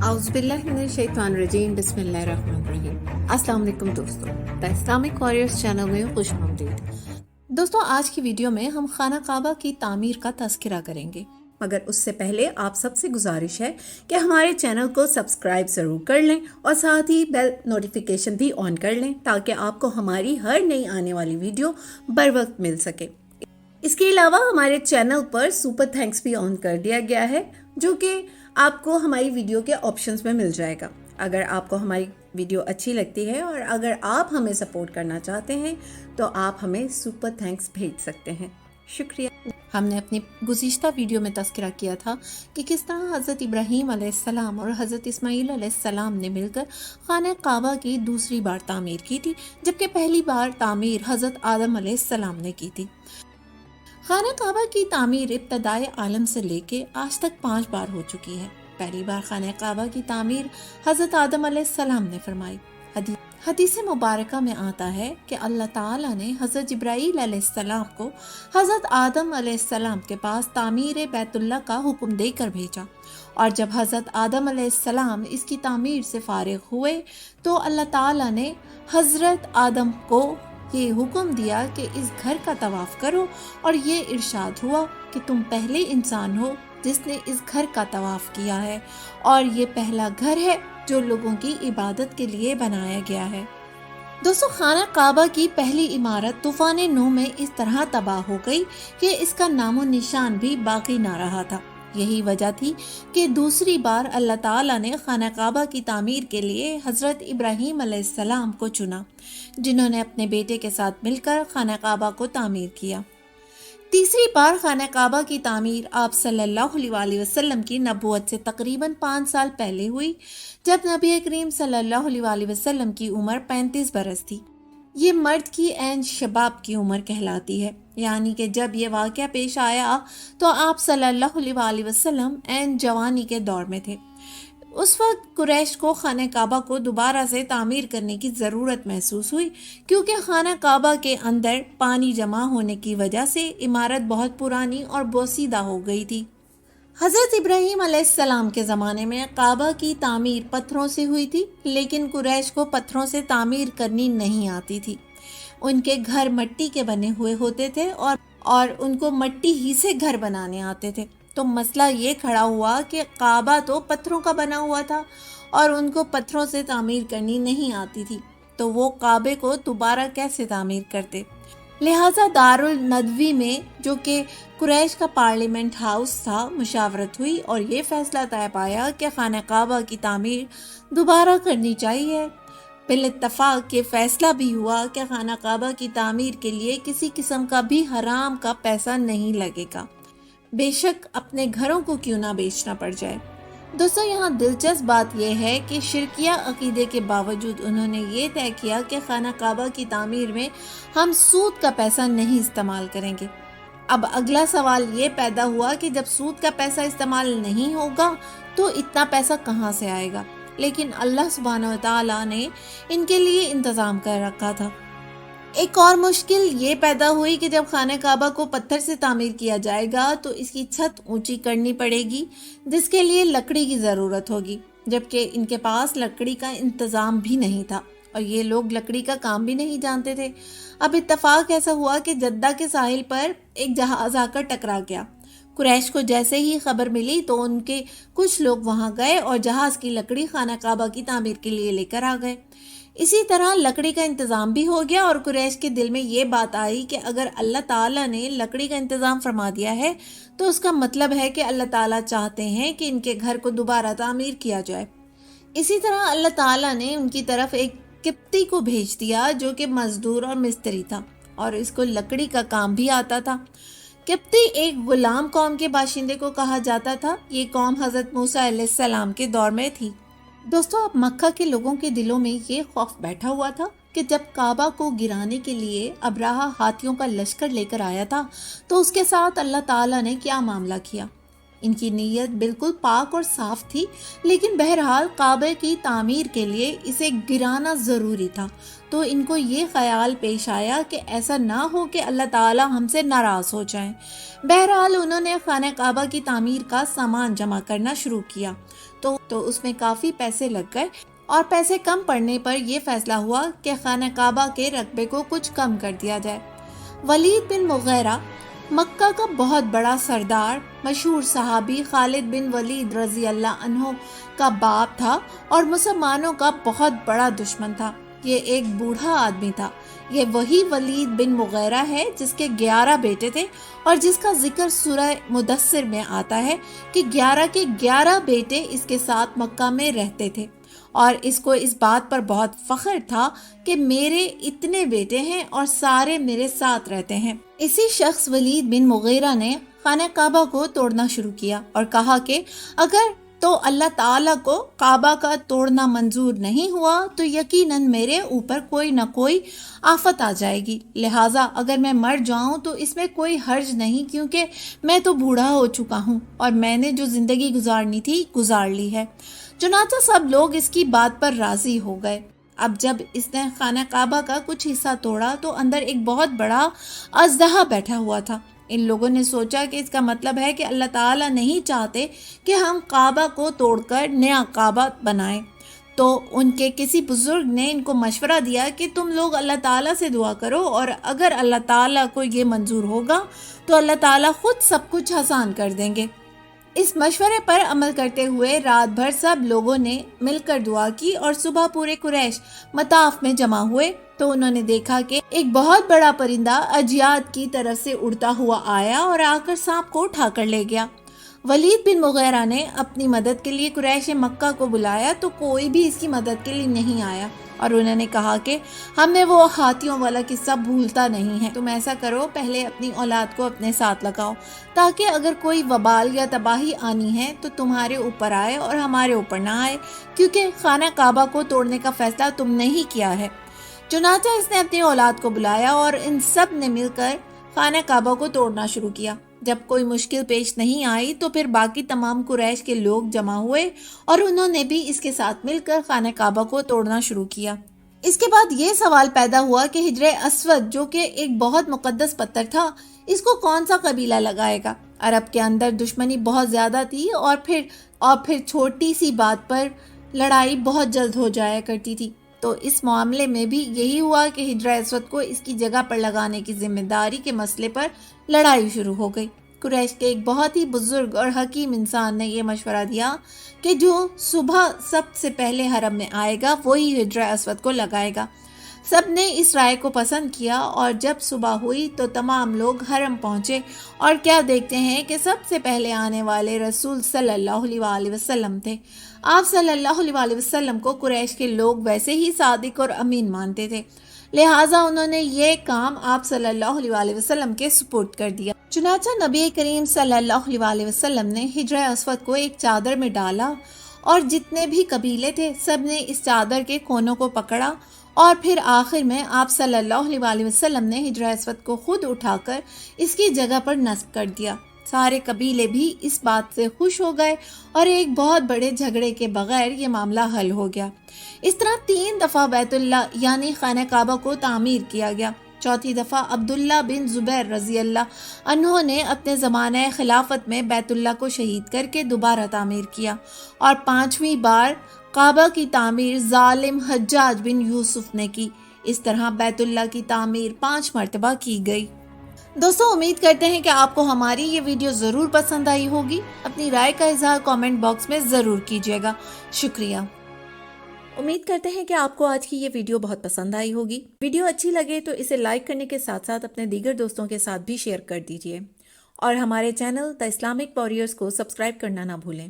आउज़ुबिल्लाहिमिनश्शैतानिर्रजीम बिस्मिल्लाहिर्रहमानिर्रहीम। अस्सलाम वालेकुम दोस्तों, द इस्लामिक वॉरियर्स चैनल में खुश आमदीद। दोस्तों, आज की वीडियो में हम खाना काबा की तामीर का तज़किरा करेंगे, मगर उससे पहले आप सबसे गुजारिश है कि हमारे चैनल को सब्सक्राइब ज़रूर कर लें और साथ ही बेल नोटिफिकेशन भी ऑन कर लें ताकि आपको हमारी हर नई आने वाली वीडियो बर वक्त मिल सके। इसके अलावा हमारे चैनल पर सुपर थैंक्स भी ऑन कर दिया गया है, जो कि आपको हमारी वीडियो के ऑप्शंस में मिल जाएगा। अगर आपको हमारी वीडियो अच्छी लगती है और अगर आप हमें सपोर्ट करना चाहते हैं तो आप हमें सुपर थैंक्स भेज सकते हैं। शुक्रिया। हमने अपनी गुज़िश्ता वीडियो में तज़किरा किया था कि किस तरह हज़रत इब्राहीम अलैहिस्सलाम और हज़रत इस्माईल अलैहिस्सलाम ने मिलकर खाना काबा की दूसरी बार तामीर की थी, जबकि पहली बार तामीर हज़रत आदम अलैहिस्सलाम ने की थी। खाना काबा की तामीर इब्तदाए आलम से लेके आज तक 5 बार हो चुकी है। पहली बार खाना काबा की तामीर हज़रत आदम अलैहिस्सलाम ने फरमाई। हदीस मुबारका में आता है कि अल्लाह ताला ने हज़रत जिब्राईल अलैहिस्सलाम को हज़रत आदम अलैहिस्सलाम के पास तामीर बैतुल्लाह का हुक्म देकर भेजा, और जब हज़रत आदम अलैहिस्सलाम इसकी तामीर से फारिग हुए तो अल्लाह ताला ने हज़रत आदम को ये हुक्म दिया कि इस घर का तवाफ़ करो, और ये इरशाद हुआ कि तुम पहले इंसान हो जिसने इस घर का तवाफ़ किया है, और ये पहला घर है जो लोगों की इबादत के लिए बनाया गया है। दोस्तों, खाना काबा की पहली इमारत तूफ़ान नूह में इस तरह तबाह हो गई कि इसका नामो निशान भी बाकी ना रहा था। यही वजह थी कि दूसरी बार अल्लाह ताला ने खाना काबा की तामीर के लिए हज़रत इब्राहीम अलैहिस्सलाम को चुना, जिन्होंने अपने बेटे के साथ मिलकर खाना काबा को तामीर किया। तीसरी बार खाना काबा की तामीर आप सल्लल्लाहु अलैहि वसल्लम की नबूवत से तकरीबन 5 साल पहले हुई, जब नबी करीम सल्लल्लाहु अलैहि वसल्लम की उम्र 35 बरस थी। ये मर्द की ऐन शबाब की उम्र कहलाती है, यानी कि जब ये वाक़या पेश आया तो आप सल्लल्लाहु अलैहि वसल्लम ऐन जवानी के दौर में थे। उस वक्त कुरैश को खाना काबा को दोबारा से तामीर करने की ज़रूरत महसूस हुई, क्योंकि खाना काबा के अंदर पानी जमा होने की वजह से इमारत बहुत पुरानी और बोसीदा हो गई थी। हज़रत इब्राहीम अलैहिस्सलाम के ज़माने में काबा की तामीर पत्थरों से हुई थी, लेकिन कुरैश को पत्थरों से तामीर करनी नहीं आती थी। उनके घर मिट्टी के बने हुए होते थे और उनको मिट्टी ही से घर बनाने आते थे। तो मसला ये खड़ा हुआ कि काबा तो पत्थरों का बना हुआ था और उनको पत्थरों से तामीर करनी नहीं आती थी, तो वो काबे को दोबारा कैसे तामीर करते। लिहाजा दारुल नदवी में, जो कि कुरैश का पार्लियामेंट हाउस था, मुशावरत हुई और ये फैसला तय पाया कि खाना काबा की तामीर दोबारा करनी चाहिए। बिल इत्तफाक ये फैसला भी हुआ कि खाना काबा की तामीर के लिए किसी किस्म का भी हराम का पैसा नहीं लगेगा, बेशक अपने घरों को क्यों ना बेचना पड़ जाए। दोस्तों, यहाँ दिलचस्प बात यह है कि शिरकिया अकीदे के बावजूद उन्होंने ये तय किया कि खाना काबा की तामीर में हम सूद का पैसा नहीं इस्तेमाल करेंगे। अब अगला सवाल ये पैदा हुआ कि जब सूद का पैसा इस्तेमाल नहीं होगा तो इतना पैसा कहाँ से आएगा, लेकिन अल्लाह सुब्हानहू व तआला ने इनके लिए इंतज़ाम कर रखा था। एक और मुश्किल ये पैदा हुई कि जब खाना काबा को पत्थर से तामीर किया जाएगा तो इसकी छत ऊंची करनी पड़ेगी, जिसके लिए लकड़ी की ज़रूरत होगी, जबकि इनके पास लकड़ी का इंतज़ाम भी नहीं था और ये लोग लकड़ी का काम भी नहीं जानते थे। अब इत्तफाक ऐसा हुआ कि जद्दा के साहिल पर एक जहाज़ आकर टकरा गया। कुरैश को जैसे ही खबर मिली तो उनके कुछ लोग वहाँ गए और जहाज़ की लकड़ी खाना काबा की तामीर के लिए लेकर आ गए। इसी तरह लकड़ी का इंतज़ाम भी हो गया और कुरैश के दिल में ये बात आई कि अगर अल्लाह ताला ने लकड़ी का इंतज़ाम फरमा दिया है तो उसका मतलब है कि अल्लाह ताला चाहते हैं कि इनके घर को दोबारा तामीर किया जाए। इसी तरह अल्लाह ताला ने उनकी तरफ एक किप्ती को भेज दिया, जो कि मजदूर और मिस्त्री था और इसको लकड़ी का काम भी आता था। किप्ती एक गुलाम कौम के बाशिंदे को कहा जाता था। ये कौम हज़रत मूसा अलैहिस्सलाम के दौर में थी। दोस्तों, अब मक्का के लोगों के दिलों में ये खौफ बैठा हुआ था कि जब काबा को गिराने के लिए अब्राहा हाथियों का लश्कर लेकर आया था तो उसके साथ अल्लाह ताला ने क्या मामला किया। ان کی نیت بالکل پاک اور صاف تھی، لیکن بہرحال کعبے کی تعمیر کے لیے اسے گرانا ضروری تھا۔ تو ان کو یہ خیال پیش آیا کہ ایسا نہ ہو کہ اللہ تعالی ہم سے ناراض ہو جائیں۔ بہرحال انہوں نے خانہ کعبہ کی تعمیر کا سامان جمع کرنا شروع کیا تو اس میں کافی پیسے لگ گئے، اور پیسے کم پڑنے پر یہ فیصلہ ہوا کہ خانہ کعبہ کے رقبے کو کچھ کم کر دیا جائے۔ ولید بن مغیرہ مکہ کا بہت بڑا سردار، مشہور صحابی خالد بن ولید رضی اللہ عنہ کا باپ تھا اور مسلمانوں کا بہت بڑا دشمن تھا۔ یہ ایک بوڑھا آدمی تھا۔ یہ وہی ولید بن مغیرہ ہے جس کے 11 بیٹے تھے، اور جس کا ذکر سورہ مدثر میں آتا ہے کہ 11 کے 11 بیٹے اس کے ساتھ مکہ میں رہتے تھے، اور اس کو اس بات پر بہت فخر تھا کہ میرے اتنے بیٹے ہیں اور سارے میرے ساتھ رہتے ہیں۔ اسی شخص ولید بن مغیرہ نے خانہ کعبہ کو توڑنا شروع کیا اور کہا کہ اگر تو اللہ تعالیٰ کو کعبہ کا توڑنا منظور نہیں ہوا تو یقیناً میرے اوپر کوئی نہ کوئی آفت آ جائے گی، لہٰذا اگر میں مر جاؤں تو اس میں کوئی حرج نہیں، کیونکہ میں تو بوڑھا ہو چکا ہوں اور میں نے جو زندگی گزارنی تھی گزار لی ہے۔ چنانچہ سب لوگ اس کی بات پر راضی ہو گئے۔ اب جب اس نے خانہ کعبہ کا کچھ حصہ توڑا تو اندر ایک بہت بڑا اژدہا بیٹھا ہوا تھا۔ ان لوگوں نے سوچا کہ اس کا مطلب ہے کہ اللہ تعالیٰ نہیں چاہتے کہ ہم کعبہ کو توڑ کر نیا کعبہ بنائیں۔ تو ان کے کسی بزرگ نے ان کو مشورہ دیا کہ تم لوگ اللہ تعالیٰ سے دعا کرو، اور اگر اللہ تعالیٰ کو یہ منظور ہوگا تو اللہ تعالیٰ خود سب کچھ آسان کر دیں گے۔ اس مشورے پر عمل کرتے ہوئے رات بھر سب لوگوں نے مل کر دعا کی، اور صبح پورے قریش مطاف میں جمع ہوئے تو انہوں نے دیکھا کہ ایک بہت بڑا پرندہ اجیاد کی طرف سے اڑتا ہوا آیا اور آ کر سانپ کو اٹھا کر لے گیا۔ ولید بن مغیرہ نے اپنی مدد کے لیے قریش مکہ کو بلایا تو کوئی بھی اس کی مدد کے لیے نہیں آیا، اور انہوں نے کہا کہ ہم نے وہ ہاتھیوں والا قصہ بھولتا نہیں ہے، تم ایسا کرو پہلے اپنی اولاد کو اپنے ساتھ لگاؤ تاکہ اگر کوئی وبال یا تباہی آنی ہے تو تمہارے اوپر آئے اور ہمارے اوپر نہ آئے، کیونکہ خانہ کعبہ کو توڑنے کا فیصلہ تم نے ہی کیا ہے۔ چنانچہ اس نے اپنی اولاد کو بلایا اور ان سب نے مل کر خانہ کعبہ کو توڑنا شروع کیا۔ جب کوئی مشکل پیش نہیں آئی تو پھر باقی تمام قریش کے لوگ جمع ہوئے اور انہوں نے بھی اس کے ساتھ مل کر خانہ کعبہ کو توڑنا شروع کیا۔ اس کے بعد یہ سوال پیدا ہوا کہ حجر اسود جو کہ ایک بہت مقدس پتھر تھا، اس کو کون سا قبیلہ لگائے گا؟ عرب کے اندر دشمنی بہت زیادہ تھی، اور پھر چھوٹی سی بات پر لڑائی بہت جلد ہو جایا کرتی تھی۔ تو اس معاملے میں بھی یہی ہوا کہ حجر اسود کو اس کی جگہ پر لگانے کی ذمہ داری کے مسئلے پر لڑائی شروع ہو گئی۔ قریش کے ایک بہت ہی بزرگ اور حکیم انسان نے یہ مشورہ دیا کہ جو صبح سب سے پہلے حرم میں آئے گا وہی حجر اسود کو لگائے گا۔ سب نے اس رائے کو پسند کیا، اور جب صبح ہوئی تو تمام لوگ حرم پہنچے، اور کیا دیکھتے ہیں کہ سب سے پہلے آنے والے رسول صلی اللہ علیہ وآلہ وسلم تھے۔ آپ صلی اللہ علیہ وآلہ وسلم کو قریش کے لوگ ویسے ہی صادق اور امین مانتے تھے، لہٰذا انہوں نے یہ کام آپ صلی اللہ علیہ وآلہ وسلم کے سپرد کر دیا۔ چنانچہ نبی کریم صلی اللہ علیہ وآلہ وسلم نے حجر اسود کو ایک چادر میں ڈالا، اور جتنے بھی قبیلے تھے سب نے اس چادر کے کونوں کو پکڑا، اور پھر آخر میں آپ صلی اللہ علیہ وآلہ وسلم نے حجر اسود کو خود اٹھا کر اس کی جگہ پر نصب کر دیا۔ سارے قبیلے بھی اس بات سے خوش ہو گئے، اور ایک بہت بڑے جھگڑے کے بغیر یہ معاملہ حل ہو گیا۔ اس طرح 3 دفعہ بیت اللہ یعنی خانہ کعبہ کو تعمیر کیا گیا۔ چوتھی دفعہ عبداللہ بن زبیر رضی اللہ عنہ نے اپنے زمانہ خلافت میں بیت اللہ کو شہید کر کے دوبارہ تعمیر کیا، اور 5ویں بار کعبہ کی تعمیر ظالم حجاج بن یوسف نے کی۔ اس طرح بیت اللہ کی تعمیر 5 مرتبہ کی گئی۔ دوستو، امید کرتے ہیں کہ آپ کو ہماری یہ ویڈیو ضرور پسند آئی ہوگی۔ اپنی رائے کا اظہار کامنٹ باکس میں ضرور کیجیے گا۔ شکریہ۔ امید کرتے ہیں کہ آپ کو آج کی یہ ویڈیو بہت پسند آئی ہوگی۔ ویڈیو اچھی لگے تو اسے لائک کرنے کے ساتھ ساتھ اپنے دیگر دوستوں کے ساتھ بھی شیئر کر دیجیے، اور ہمارے چینل دی اسلامک واریئرز کو سبسکرائب کرنا نہ بھولیں۔